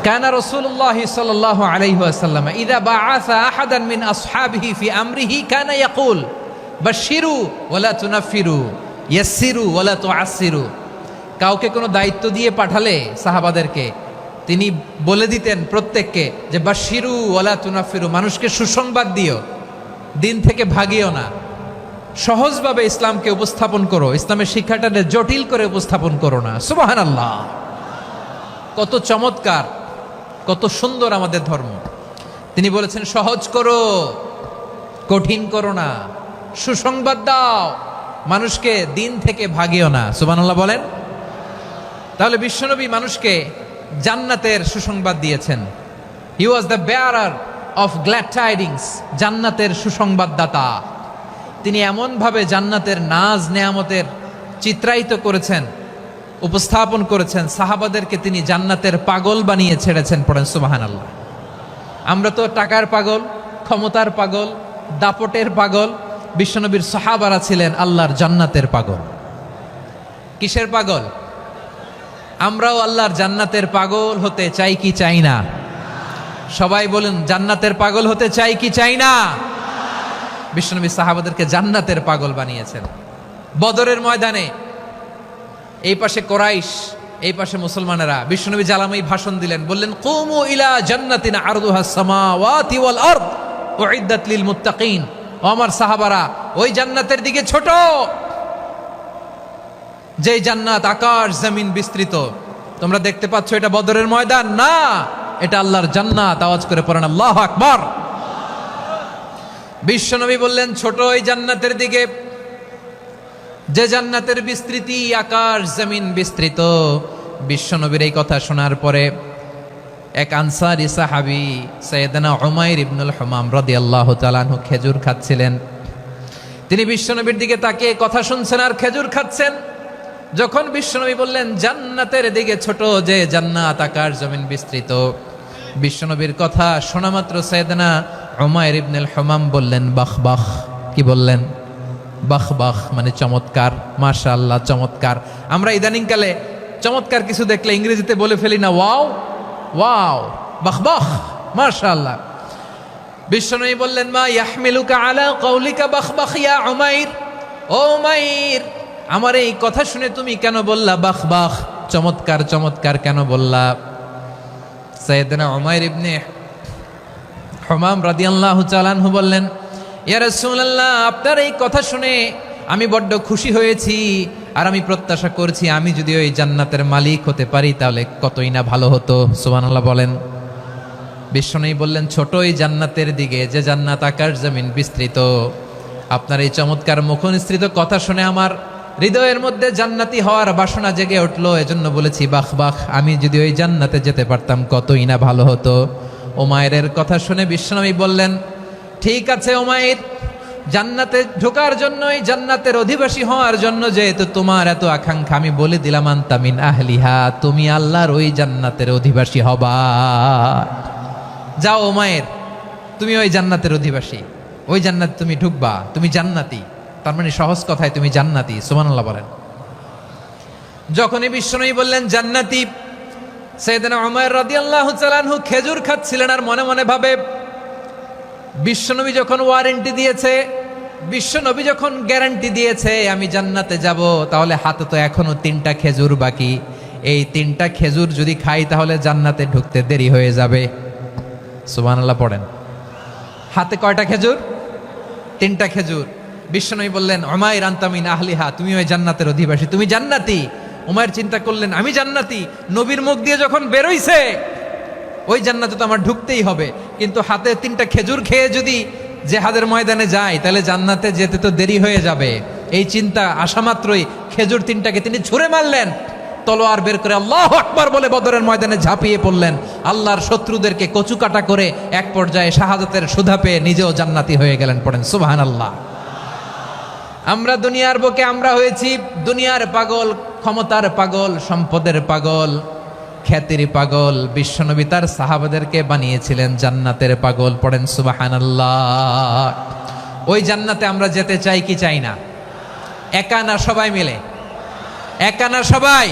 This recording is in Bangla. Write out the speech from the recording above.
কানা রাসূলুল্লাহ সাল্লাল্লাহু আলাইহি ওয়াসাল্লাম ইযা বাআসা আহাদান মিন আসহাবিহি ফি আমরিহি কানা ইয়াকুল বাশশিরু ওয়ালা তুনাফিরু ইয়াসসিরু ওয়ালা তুআসসিরু। কাউকে কোনো দায়িত্ব দিয়ে পাঠালে সাহাবাদেরকে তিনি বলে দিতেন প্রত্যেককে যে বাশশিরু ওয়ালা তুনাফিরু, মানুষকে সুসংবাদ দিও, দিন থেকে ভাগিও না, সহজভাবে ইসলামকে উপস্থাপন করো, ইসলামের শিক্ষাটাকে জটিল করে উপস্থাপন করো না। সুবহানাল্লাহ, কত চমৎকার, কত সুন্দর আমাদের ধর্ম। তিনি বলেছেন সহজ করো, কঠিন করো না, সুসংবাদ দাও, মানুষকে দিন থেকে ভাগিও না। সুবহানাল্লাহ বলেন। তাহলে বিশ্বনবী মানুষকে জান্নাতের সুসংবাদ দিয়েছেন। He was the bearer of glad tidings, জান্নাতের সুসংবাদদাতা। তিনি এমনভাবে জান্নাতের নাজ নেয়ামতের চিত্রায়িত করেছেন, উপস্থাপন করেছেন, সাহাবাদেরকে তিনি জান্নাতের পাগল বানিয়ে ছেড়েছেন। পড়েন সুবহানাল্লাহ। আমরা তো টাকার পাগল, ক্ষমতার পাগল, দাপটের পাগল। বিশ্বনবীর সাহাবারা ছিলেন আল্লাহর জান্নাতের পাগল। কিসের পাগল? আমরাও আল্লাহর জান্নাতের পাগল হতে চাই কি চাই না? সবাই বলেন, জান্নাতের পাগল হতে চাই কি চাই না? বিশ্বনবী সাহাবাদেরকে জান্নাতের পাগল বানিয়েছেন। বদরের ময়দানে এই পাশে কোরাইশ, এই পাশে মুসলমানেরা। বিশ্বনবী জালামাই ভাষণ দিলেন, বললেন কুমু ইলা জান্নাতিন আরদুহাস সামাওয়াতি ওয়াল আরদ উইদ্দাত লিল মুত্তাকিন। ও আমার সাহাবারা, ওই জান্নাতের দিকে ছোট, যে জান্নাত আকাশ জমিন বিস্তৃত। তোমরা দেখতে পাচ্ছ এটা বদরের ময়দান না, এটা আল্লাহর জান্নাত। আওয়াজ করে পড়েন আল্লাহু আকবার। বিশ্বনবী বললেন ছোট ওই জান্নাতের দিকে, যে জান্নাতের বিস্তৃতি আকাশ জমিন বিস্তৃত। বিশ্বনবীর এই কথা শোনার পরে এক আনসারী সাহাবী সাইয়েদনা উমাইর ইবনুল হুমাম রাদিয়াল্লাহু তাআলা আনহু খেজুর খাচ্ছিলেন। তিনি বিশ্বনবীর দিকে তাকিয়ে কথা শুনছেন আর খেজুর খাচ্ছেন। যখন বিশ্বনবী বললেন জান্নাতের দিকে ছোট, যে জান্নাত আকাশ জমিন বিস্তৃত, বিশ্বনবীর কথা শোনা মাত্র সাইয়েদনা উমাইর ইবনুল হুমাম বললেন বাহ বাহ। কি বললেন? বাহ বাহ, মানে চমৎকার, মাশাআল্লাহ, চমৎকার। আমরা ইদানিংকালে চমৎকার কিছু দেখলে ইংরেজিতে বলে ফেলি না ওয়াও ওয়াও, বাহ বাহ, মাশাআল্লাহ। বিশ্বনবী বললেন মা ইয়াহমিলুকা আলা কওলিকা বাহ বাহ ইয়া উমাইর। ও উমাইর, আমার এই কথা শুনে তুমি কেন বললা বাহ বাহ, চমৎকার চমৎকার কেন বললা? সাইয়েদনা উমাইর ইবনে হুমাম রাদিয়াল্লাহু তাআলা আনহু বললেন ইয়া রাসূলুল্লাহ, আপনার এই কথা শুনে আমি বড্ড খুশি হয়েছি, আর আমি প্রত্যাশা করছি আমি যদি ওই জান্নাতের মালিক হতে পারি তাহলে কতই না ভালো হতো। সুবহানাল্লাহ বলেন। বিশ্বনবী বললেন ছোট ওই জান্নাতের দিকে, যে জান্নাত আকাশ জমিন বিস্তৃত। আপনার এই চমৎকার মুখনিসৃত কথা শুনে আমার হৃদয়ের মধ্যে জান্নাতি হওয়ার বাসনা জেগে উঠলো, এজন্য বলেছি বাহ বাহ, আমি যদি ওই জান্নাতে যেতে পারতাম কতই না ভালো হতো। উমাইরের কথা শুনে বিশ্বনবী বললেন ঠিক আছে উমাইর, জান্নাতে ঢোকার জন্য, এই জান্নাতের অধিবাসী হওয়ার জন্য যেহেতু তোমার এত আকাঙ্ক্ষা, আমি বলে দিলাম আনতা মিন আহলিহা, তুমি আল্লাহর ওই জান্নাতের অধিবাসী হবা। যাও উমাইর, তুমি ওই জান্নাতের অধিবাসী, ওই জান্নাতে তুমি ঢুকবা, তুমি জান্নাতি। তার মানে সহজ কথায় তুমি জান্নাতি। সুবহানাল্লাহ বলেন। যখনই বিশ্বনবী বললেন জান্নাতি, সাইয়েদনা উমাইর রাদিয়াল্লাহু তাআলা আনহু খেজুর খাচ্ছিলেন আর মনে মনে ভাবে বিশ্বনবী যখন ওয়ারেন্টি দিয়েছে, বিশ্বনবী যখন গ্যারান্টি দিয়েছে আমি জান্নাতে যাব, তাহলে হাতে তো এখনো 3টা খেজুর বাকি। এই 3টা খেজুর যদি খাই তাহলে জান্নাতে ঢুকতে দেরি হয়ে যাবে। সুবহানাল্লাহ পড়েন। হাতে কয়টা খেজুর? 3টা খেজুর। বিশ্বনবী বললেন উমাইর আনতা মিন আহলিহা, তুমি ওই জান্নাতের অধিবাসী, তুমি জান্নাতি। উমাইর চিন্তা করলেন আমি জান্নাতি, নবীর মুখ দিয়ে যখন বেরোইছে ওই জান্নাতে তো আমার ঢুকতেই হবে, কিন্তু হাতে 3টা খেজুর খেয়ে যদি জিহাদের ময়দানে যাই তাহলে জান্নাতে যেতে তো দেরি হয়ে যাবে। এই চিন্তা আসা মাত্রই খেজুর 3টাকে তিনি ছুঁড়ে মারলেন, তলোয়ার বের করে আল্লাহু আকবার বলে বদরের ময়দানে ঝাঁপিয়ে পড়লেন। আল্লাহর শত্রুদেরকে কচুকাটা করে এক পর্যায়ে শাহাদাতের সুধা পেয়ে নিজেও জান্নাতি হয়ে গেলেন। পড়েন সুবহানাল্লাহ। আমরা দুনিয়ার বুকে আমরা হয়েছি দুনিয়ার পাগল, ক্ষমতার পাগল, সম্পদের পাগল, খ্যাতির পাগল। বিশ্বনবী তার সাহাবাদেরকে বানিয়েছিলেন জান্নাতের পাগল। পড়েন সুবহানাল্লাহ। ওই জান্নাতে আমরা যেতে চাই কি চাই না? একা না সবাই মিলে? একা না সবাই?